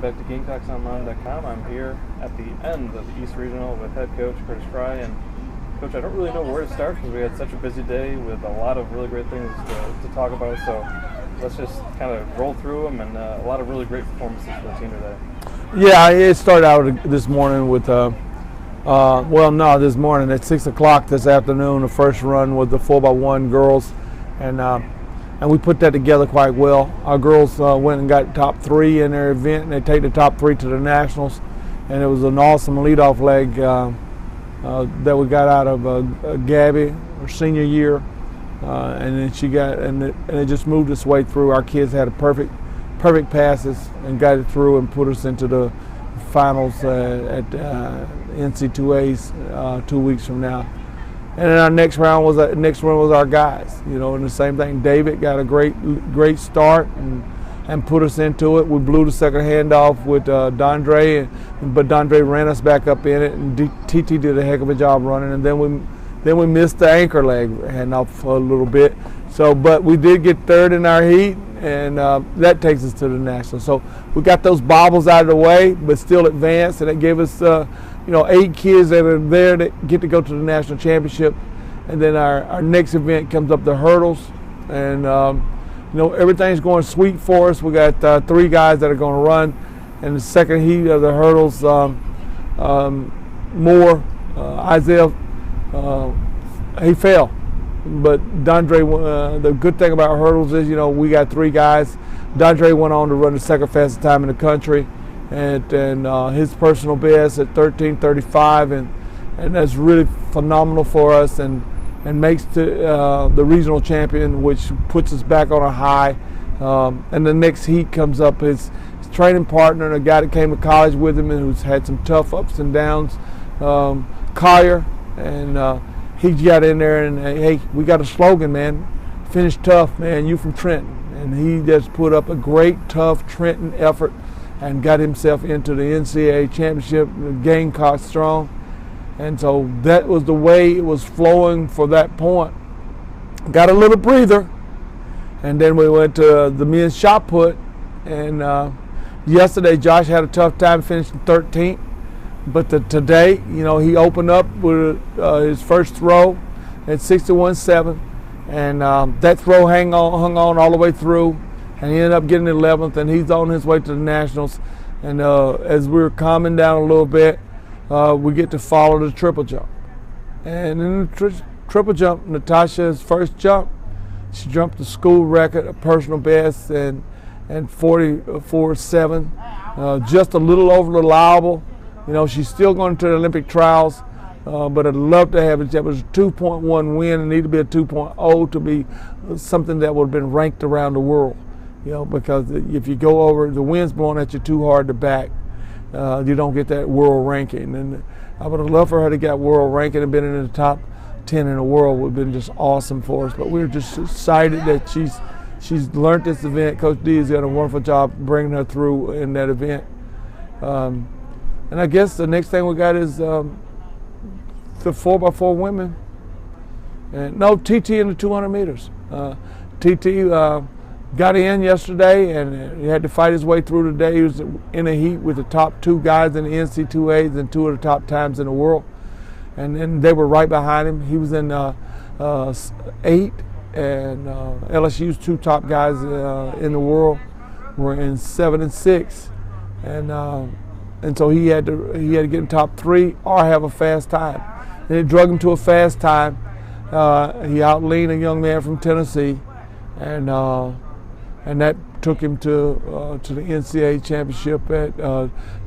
Back to GamecocksOnline.com. I'm here at the end of the East Regional with head coach Curtis Frye. And Coach, I don't really know where to start because we had such a busy day with a lot of really great things to talk about. So let's just kind of roll through them, and a lot of really great performances for the team today. Yeah, it started out this morning with, this morning at 6 o'clock this afternoon, the first run with the 4x1 girls. And we put that together quite well. Our girls went and got top 3 in their event, and they take the top 3 to the Nationals. And it was an awesome leadoff leg that we got out of Gabby, her senior year. And then she got, and it just moved its way through. Our kids had a perfect passes and got it through and put us into the finals at NCAA's 2 weeks from now. And then our next run was our guys, and the same thing. David got a great start and put us into it. We blew the second handoff with Dondre, but Dondre ran us back up in it, and TT did a heck of a job running. And then we missed the anchor leg handoff a little bit. So, but we did get third in our heat, and that takes us to the National. So we got those bobbles out of the way, but still advanced, and it gave us 8 kids that are there that get to go to the national championship. And then our next event comes up the hurdles, and everything's going sweet for us. We got 3 guys that are going to run in the second heat of the hurdles. Isaiah, he fell, but Dondre. The good thing about hurdles is we got 3 guys. Dondre went on to run the second fastest time in the country. And his personal best at 13:35, and that's really phenomenal for us, and makes the regional champion, which puts us back on a high. And the next heat comes up his training partner, a guy that came to college with him and who's had some tough ups and downs, Collier, and he got in there and hey, we got a slogan, man, finish tough, man. You from Trenton, and he just put up a great tough Trenton effort and got himself into the NCAA championship, Gamecock strong. And so that was the way it was flowing for that point. Got a little breather, and then we went to the men's shot put. And yesterday, Josh had a tough time finishing 13th. But today, he opened up with his first throw at 61-7. And that throw hung on all the way through. And he ended up getting 11th, and he's on his way to the Nationals. And as we were calming down a little bit, we get to follow the triple jump. And in the triple jump, Natasha's first jump, she jumped the school record, a personal best, and 44.7, just a little over the allowable. She's still going to the Olympic trials, but I'd love to have it. That was a 2.1 win. It needed to be a 2.0 to be something that would have been ranked around the world. Because if you go over, the wind's blowing at you too hard to back, you don't get that world ranking. And I would have loved for her to get world ranking and been in the top 10 in the world. Would have been just awesome for us. But we were just excited that she's learned this event. Coach D has done a wonderful job bringing her through in that event. And I guess the next thing we got is the 4x4 women. And no, TT in the 200 meters. TT got in yesterday, and he had to fight his way through today. He was in a heat with the top 2 guys in the NCAAs and 2 of the top times in the world. And then they were right behind him. He was in 8, and LSU's 2 top guys in the world were in 7 and 6. And so he had to get in top 3 or have a fast time. Then it drug him to a fast time. He outleaned a young man from Tennessee, and that took him to the NCAA championship at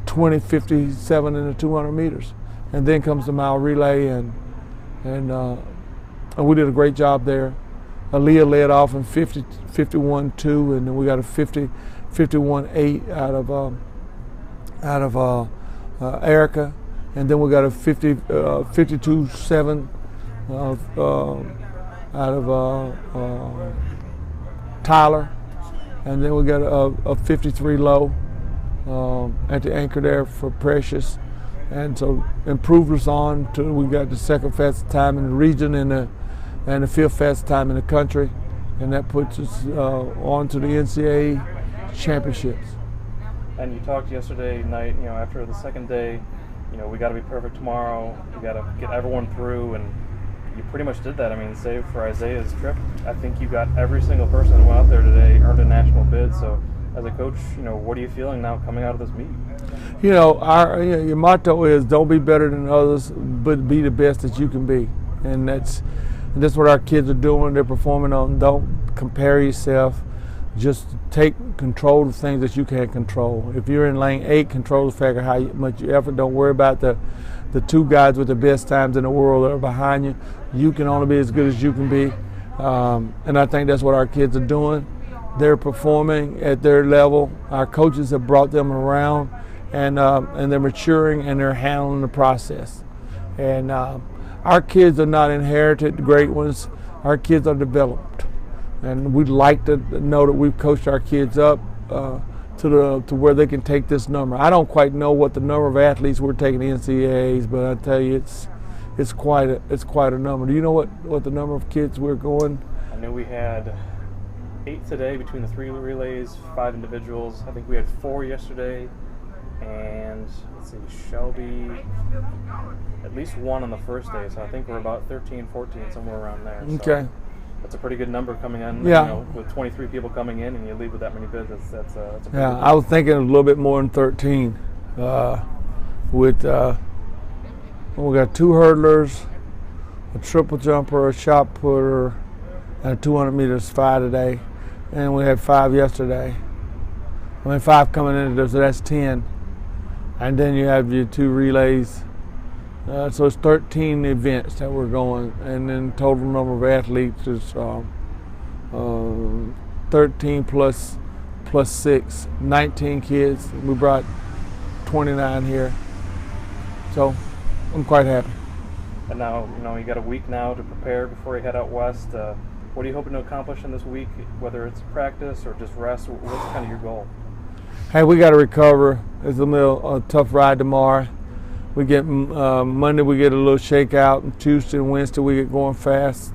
20:57 in the 200 meters. And then comes the mile relay, and we did a great job there. Aaliyah led off in 51.2, and then we got a 51.8 out of Erica, and then we got a 52.7 out of Tyler. And then we got a 53 low at the anchor there for Precious. And so improved us on to, we got the second fastest time in the region and the 5th fastest time in the country. And that puts us on to the NCAA Championships. And you talked yesterday night, after the second day, we got to be perfect tomorrow. We got to get everyone through, and you pretty much did that. I mean, save for Isaiah's trip, I think you got every single person that went out there today earned a national bid. So, as a coach, what are you feeling now coming out of this meet? Your motto is don't be better than others, but be the best that you can be, and that's what our kids are doing. They're performing on. Don't compare yourself. Just take control of things that you can't control. If you're in lane 8, control the fact of how much you effort. Don't worry about the two guys with the best times in the world that are behind you. You can only be as good as you can be, and I think that's what our kids are doing. They're performing at their level. Our coaches have brought them around, and they're maturing and they're handling the process. And our kids are not inherited great ones. Our kids are developed. And we'd like to know that we've coached our kids up to where they can take this number. I don't quite know what the number of athletes we're taking the NCAAs, but I tell you, it's quite a number. Do you know what the number of kids we're going? I knew we had 8 today between the 3 relays, 5 individuals. I think we had 4 yesterday, and let's see, Shelby, at least 1 on the first day. So I think we're about 13, 14, somewhere around there. Okay. So that's a pretty good number coming in. Yeah. With 23 people coming in, and you leave with that many bids. That's a pretty Yeah, good I was thinking a little bit more than 13. We got 2 hurdlers, a triple jumper, a shot putter, and a 200 meters 5 today, and we had 5 yesterday. 5 coming in, so that's 10. And then you have your 2 relays. So it's 13 events that we're going, and then total number of athletes is 13 plus 6, 19 kids. We brought 29 here, so I'm quite happy. And now, you got a week now to prepare before you head out west. What are you hoping to accomplish in this week, whether it's practice or just rest? What's kind of your goal? Hey, we got to recover. It's a tough ride tomorrow. We get Monday. We get a little shakeout, and Tuesday and Wednesday we get going fast,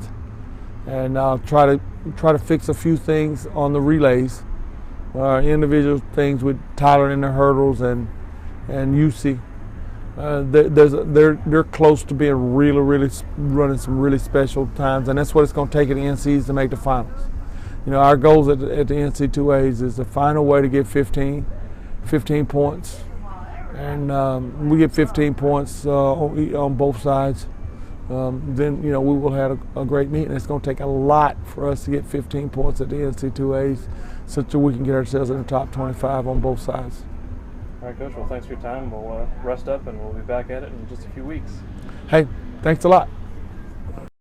and try to fix a few things on the relays, individual things with Tyler in the hurdles and UC. They're close to being really running some really special times, and that's what it's going to take at the NCs to make the finals. Our goals at the NC2As is the final way to get 15 points. And we get 15 points on both sides. Then we will have a great meet, and it's going to take a lot for us to get 15 points at the NC2As, so that we can get ourselves in the top 25 on both sides. All right, Coach. Well, thanks for your time. We'll rest up, and we'll be back at it in just a few weeks. Hey, thanks a lot.